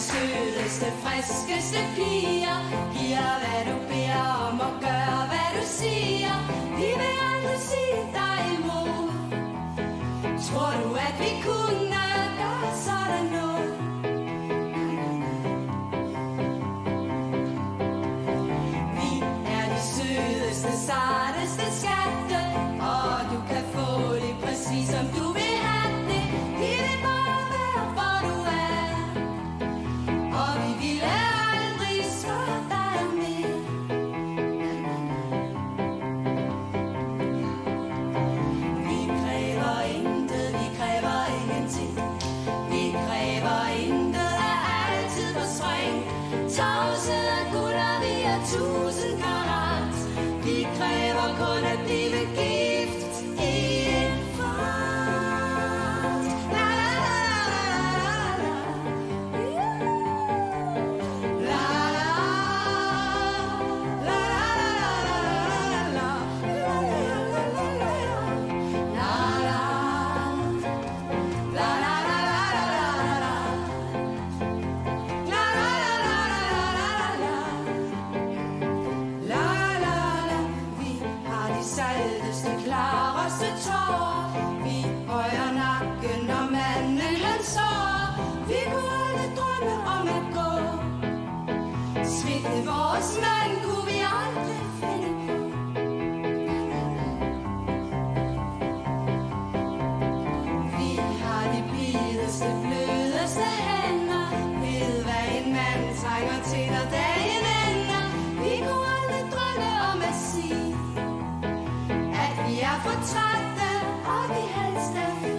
sødeste, friskeste piger. Giver hvad du beder om og gør hvad du siger. Vi vil aldrig sige dig imod. Tror du at vi kunne gøre sådan noget? Vi er de sødeste, sarteste skatte, og du kan få det præcis som du vil have det. Vi vil bare være hvor du er, og vi ville aldrig slå dig med. Vi kræver intet, vi kræver ingenting. Vi kræver intet, er altid på spring. Tavshed er guld, og vi er 1000 karat. Vi kræver kun at blive gift i en fart. La la la la la la la la vi har de salteste, klareste tårer. Vi bøjer nakken, når manden han sover. Vi kunne aldrig drømme om at gå. Svigte vores mand kunne vi aldrig finde på. Vi har de blideste, blødeste hænder. Ved hvad en mand trænger til, når dagen ender. Vi kunne aldrig drømme om at sige, at vi er for trætte, og vi helst er fri.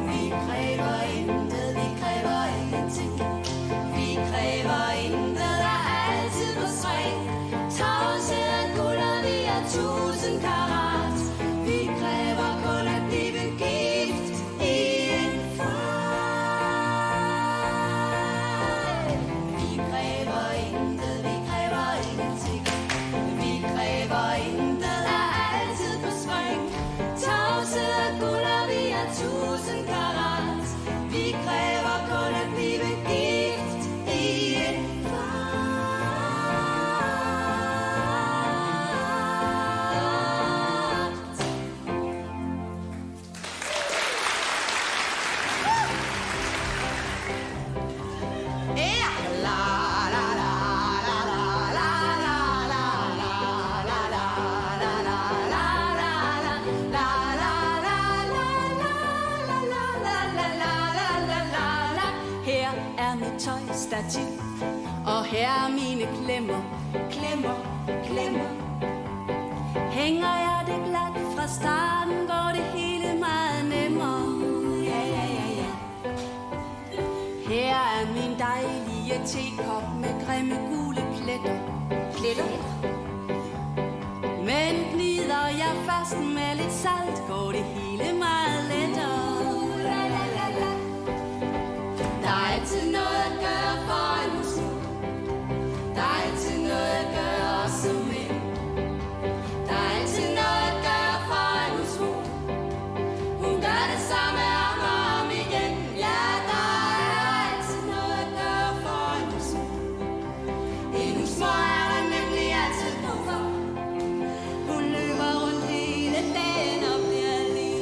Vi kræver intet, vi kræver ingenting. Vi kræver intet, er altid på spring. Tavshed er guld, og vi er 1000 karat. Vi kræver kun at blive gift i en fart. Vi kræver intet, vi kræver ingenting. Vi kræver intet, er altid på spring. Tavshed er guld, og vi er 1000 karat. Vi kræver kun at blive gift i en fart. Ja, la la la la la la la la la la la la la la la la. Her er mit tøjstativ, og her er mine klemmer, klemmer, klemmer. Hænger jeg det glat fra starten, går det hele meget nemmere. Ja, ja, ja, ja. Her er min dejlige tekop med grimme gule pletter, pletter. Men gnider jeg fast med lidt salt, går det hele meget lettere. La, la, la, la. Der er altid noget at gøre for en muslim. Der er altid noget at gøre også som mænd. Der er altid noget at gøre for en muslim. Hun gør det samme om og om igen. Ja, der er altid noget at gøre for en muslim. En husmor er der nemlig altid brug for. Hun løber rundt hele dagen og bliver alene.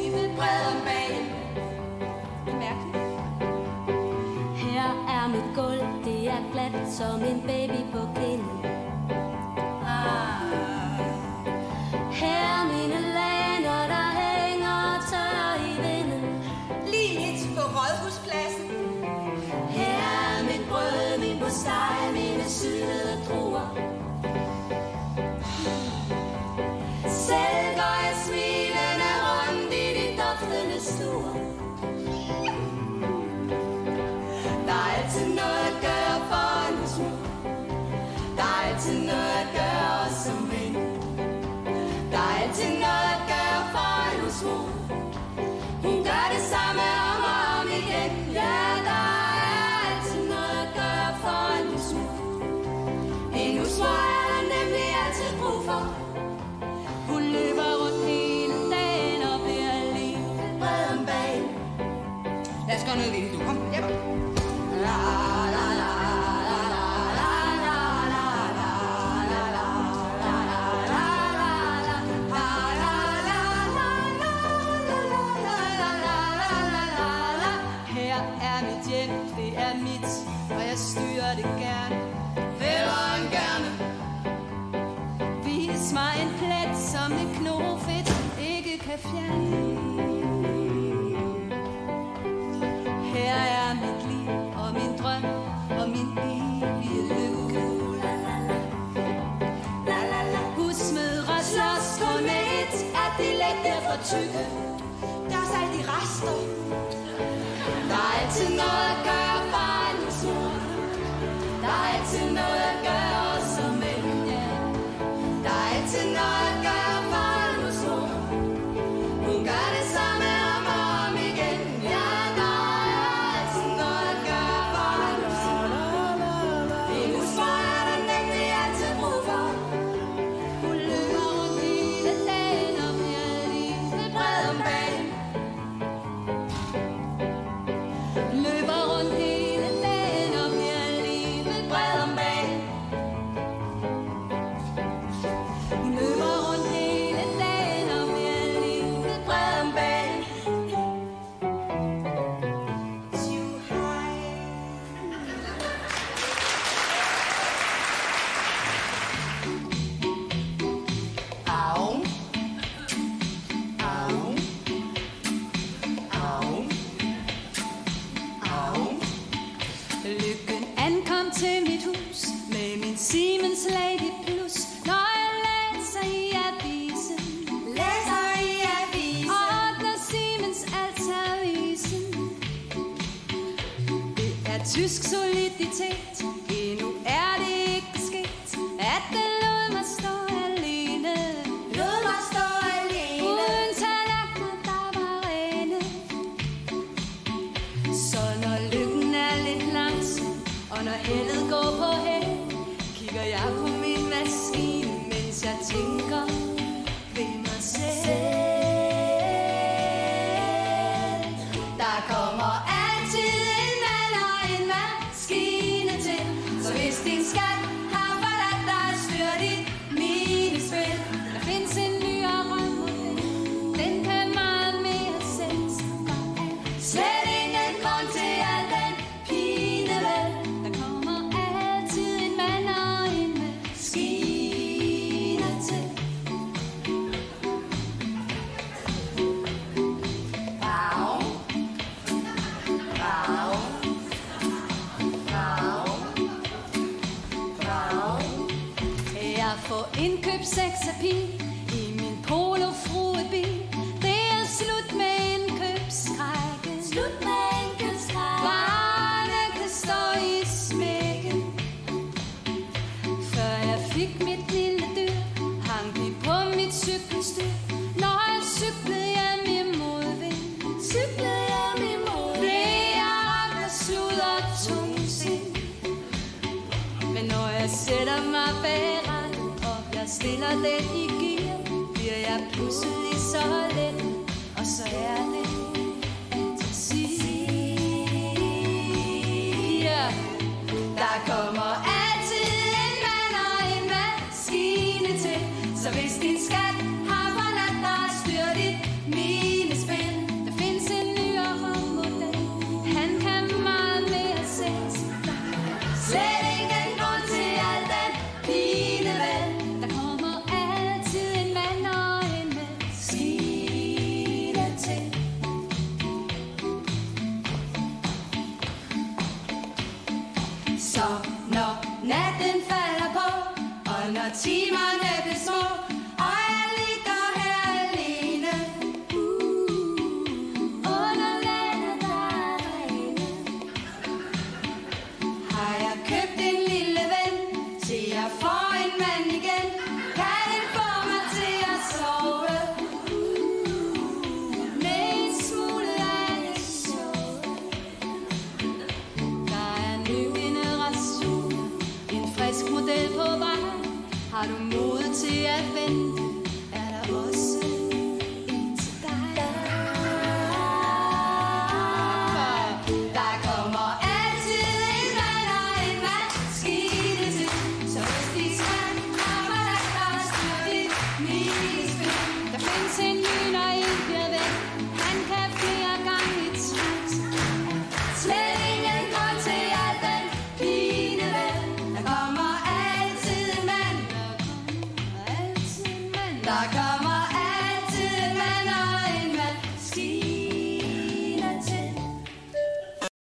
dernede i vinduet. Kom, hjem. Her er mit hjem, det er mit, og jeg styrer det gerne. Hellere end gerne. Vis mig en plet, som det knofedt ikke kan fjerne. Her er mit liv og min drøm og min evige lykke. Husmødre slås kun med et, at de lægger for tykke. Der er salt i rester. Der er altid noget at gøre for en mor. Der er altid noget at gøre som en ja. Der er altid noget at gøre for en mor. Hun gør det samme om og om igen. Ja, der er altid noget at gøre for en mor. En husmor er der nemlig altid brug for. Hun løber rundt hele dagen og bliver lige bred om bagen. Løber rundt hele dagen og bliver livet bred om bagen. Hun løber rundt hele dagen og bliver livet bred om bagen. Au. Au. Au. Au. Lykken ankom til mit hus med min Siemens Lady Plus. Når jeg læser i avisen, og ordner Siemens altavisen. Det er tysk soliditet, endnu er det ikke sket, at den lod mig stå alene. Uden tallerkener, der var rene. Så når lykken er lidt langsom, og når heldet går på held, kigger jeg på min maskine, mens jeg tænker ved mig selv. Der kommer altid en mand og en maskine til, så hvis din skat har forladt dig, styr dit minespil. Der findes en nyere model, den kan meget mere sættes. Slet ingen grund til al den pine vel. Der kommer altid en mand og en maskine til. Au. Au. Au. Au. Jeg får indkøbt sex appeal i min polofruebil. Det er slut med indkøbsskrækken. Varerne kan stå i smækken. Før jeg fik mit lille dyr, hang de på mit cykelstyr. Når jeg cyklede hjem i modvind, blev jeg ramt af slud og tungsind. Men når jeg sætter mig bag rattet, og jeg stiller den i gear, bliver jeg pludselig så let, og så er det at sige. Der kommer altid en mand og en maskine til, så hvis din skat har forladt dig, styr dit minespil. Der findes en nyere model, han kan meget mere sætte. Slet ingen grund til al den pine vel. Der kommer altid en mand og en maskine til. Så når natten falder på, og når timerne bliver små, og jeg ligger her alene, under vandet der er rene, har jeg købt en lille ven, til jeg får en mand igen. Kan den få mig til at sove, med en smule af det sjove. Der er en ny generation, en frisk model på vej. Har du mod la